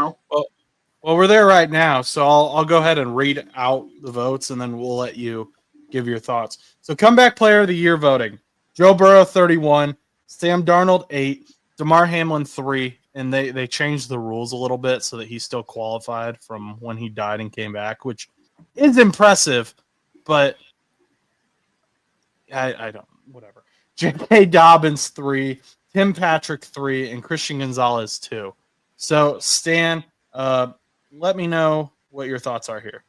know? Well, we're there right now, so I'll go ahead and read out the votes, and then we'll let you give your thoughts. So, comeback player of the year voting: Joe Burrow 31, Sam Darnold 8, Damar Hamlin 3, and they changed the rules a little bit so that he still qualified from when he died and came back, which is impressive, but I don't whatever. J.K. Dobbins 3, Tim Patrick 3, and Christian Gonzalez 2. So, Stan, let me know what your thoughts are here.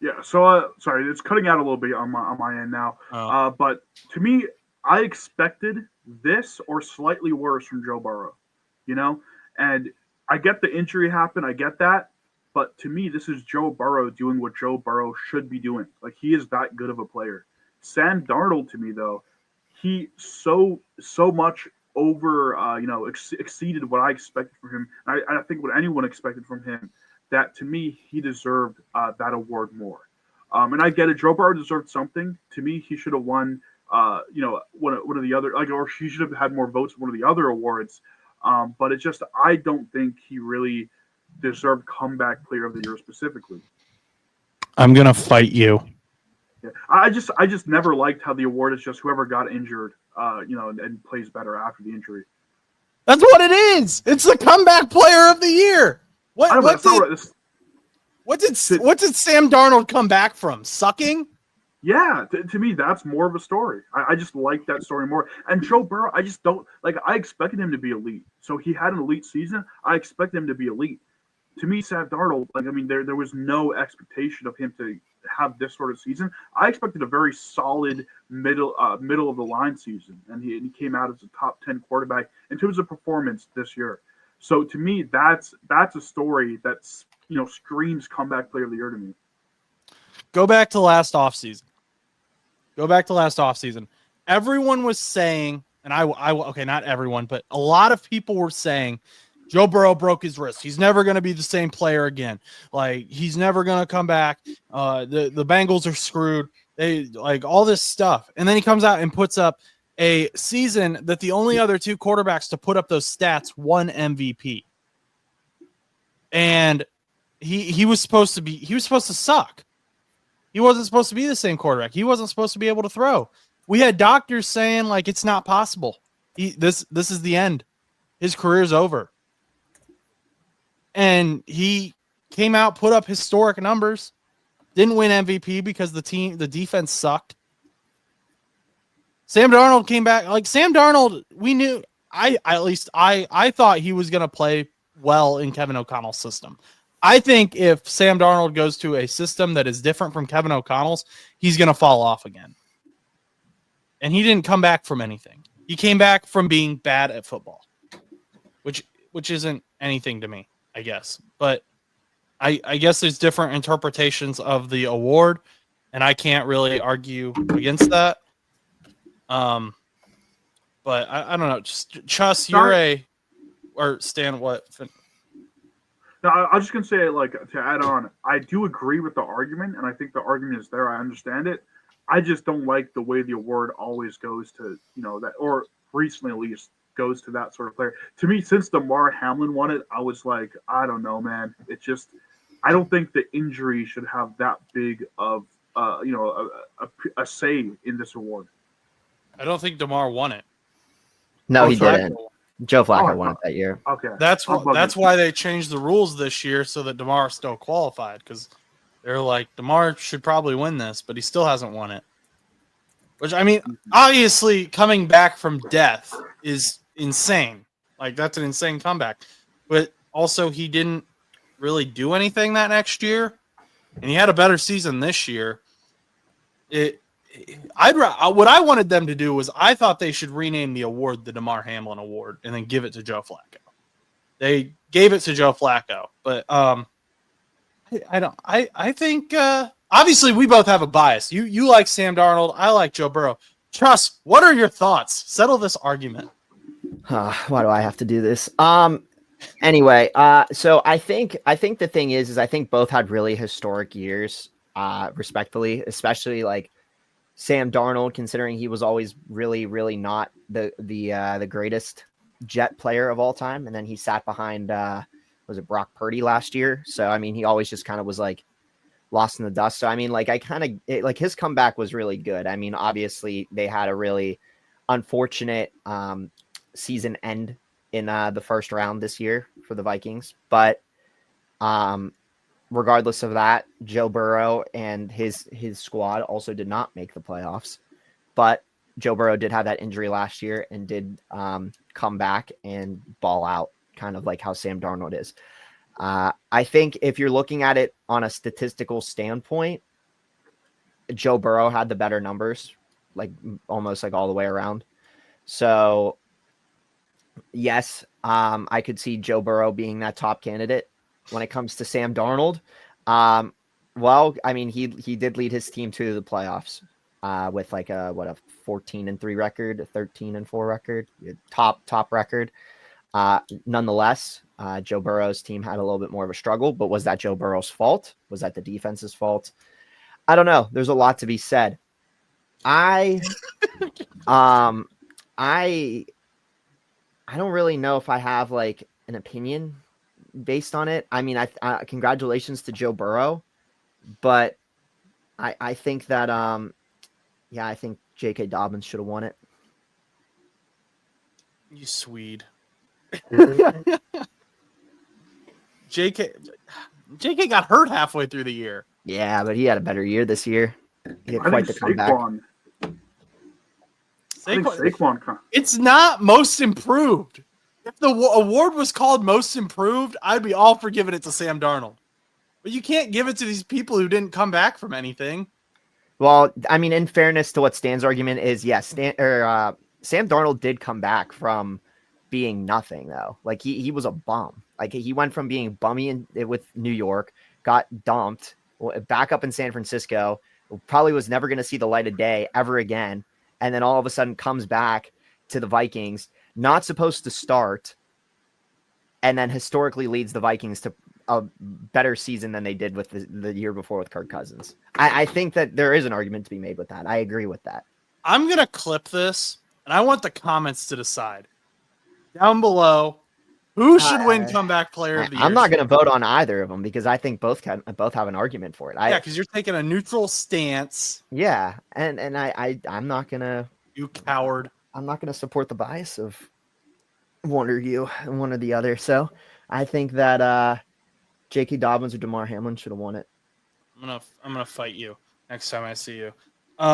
Yeah. So, sorry, it's cutting out a little bit on my end now. But to me, I expected this or slightly worse from Joe Burrow. You know, and I get the injury happened. I get that. But to me, this is Joe Burrow doing what Joe Burrow should be doing. Like, he is that good of a player. Sam Darnold, to me, though, he so much over, exceeded what I expected from him. I think what anyone expected from him. That to me, he deserved that award more. And I get it. Joe Burrow deserved something. To me, he should have won. One of the other, or he should have had more votes. One of the other awards. But it's just, I don't think he really deserved comeback player of the year specifically. I'm gonna fight you. Yeah. I just never liked how the award is just whoever got injured, and plays better after the injury. That's what it is. It's the comeback player of the year. What did Sam Darnold come back from? Sucking? Yeah, to me, that's more of a story. I just like that story more. And Joe Burrow, I just don't like. I expected him to be elite, so he had an elite season. I expect him to be elite. To me, Sam Darnold, there was no expectation of him to have this sort of season. I expected a very solid middle of the line season, and he came out as a top 10 quarterback in terms of performance this year. So to me, that's a story that's screams comeback player of the year to me. Go back to last offseason. Everyone was saying, and I okay, not everyone, but a lot of people were saying Joe Burrow broke his wrist. He's never going to be the same player again. Like, he's never going to come back. The Bengals are screwed. They like all this stuff. And then he comes out and puts up a season that the only other two quarterbacks to put up those stats won MVP. And he was supposed to suck. He wasn't supposed to be the same quarterback. He wasn't supposed to be able to throw. We had doctors saying like it's not possible. This is the end. His career's over. And he came out, put up historic numbers, didn't win MVP because the defense sucked. Sam Darnold came back. Like, Sam Darnold, we knew, I thought he was going to play well in Kevin O'Connell's system. I think if Sam Darnold goes to a system that is different from Kevin O'Connell's, he's going to fall off again. And he didn't come back from anything. He came back from being bad at football, which isn't anything to me, I guess. But I guess there's different interpretations of the award, and I can't really argue against that. But I don't know. Just Chus, or Stan, what? No, I was just gonna say, like, to add on, I do agree with the argument, and I think the argument is there. I understand it. I just don't like the way the award always goes to, that, or recently at least goes to that sort of player. To me, since Damar Hamlin won it, I was like, I don't know, man. It's just, I don't think the injury should have that big of, a say in this award. I don't think Damar won it. No, he didn't. Joe Flacco won it that year. Okay, that's why they changed the rules this year so that Damar still qualified, because they're like, Damar should probably win this, but he still hasn't won it. Which, I mean, obviously coming back from death is insane. Like, that's an insane comeback. But also, he didn't really do anything that next year, and he had a better season this year. What I wanted them to do was, I thought they should rename the award the Damar Hamlin Award and then give it to Joe Flacco. They gave it to Joe Flacco, but I think obviously we both have a bias. You like Sam Darnold, I like Joe Burrow. Trust, what are your thoughts? Settle this argument. Why do I have to do this? Anyway, so I think the thing is I think both had really historic years, respectfully, especially like Sam Darnold, considering he was always really, really not the greatest Jet player of all time, and then he sat behind was it Brock Purdy last year? So I mean, he always just kind of was like lost in the dust. So I mean, like like his comeback was really good. I mean, obviously they had a really unfortunate season end in the first round this year for the Vikings, but regardless of that, Joe Burrow and his squad also did not make the playoffs, but Joe Burrow did have that injury last year and did come back and ball out, kind of like how Sam Darnold is. I think if you're looking at it on a statistical standpoint, Joe Burrow had the better numbers, like almost like all the way around. So yes, I could see Joe Burrow being that top candidate. When it comes to Sam Darnold, well, I mean, he did lead his team to the playoffs with like a 14-3 record, a 13-4 record, top record. Nonetheless, Joe Burrow's team had a little bit more of a struggle, but was that Joe Burrow's fault? Was that the defense's fault? I don't know. There's a lot to be said. I don't really know if I have like an opinion based on it. I mean, I congratulations to Joe Burrow, but I think that I think J.K. Dobbins should have won it. You Swede. JK got hurt halfway through the year. Yeah, but he had a better year this year. He had quite the comeback. Saquon. It's not most improved. If the award was called most improved, I'd be all for giving it to Sam Darnold. But you can't give it to these people who didn't come back from anything. Well, I mean, in fairness to what Stan's argument is, yes, Sam Darnold did come back from being nothing, though. Like, he was a bum. Like, he went from being bummy with New York, got dumped, back up in San Francisco, probably was never going to see the light of day ever again, and then all of a sudden comes back to the Vikings, not supposed to start, and then historically leads the Vikings to a better season than they did with the year before with Kirk Cousins. I think that there is an argument to be made with that. I agree with that. I'm going to clip this, and I want the comments to decide. Down below, who should win comeback player of the year? I'm not going to vote on either of them because I think both have an argument for it. Yeah, because you're taking a neutral stance. Yeah, and I'm not going to... You coward. I'm not going to support the bias of one or the other. So I think that J.K. Dobbins or DeMar Hamlin should have won it. I'm gonna fight you next time I see you.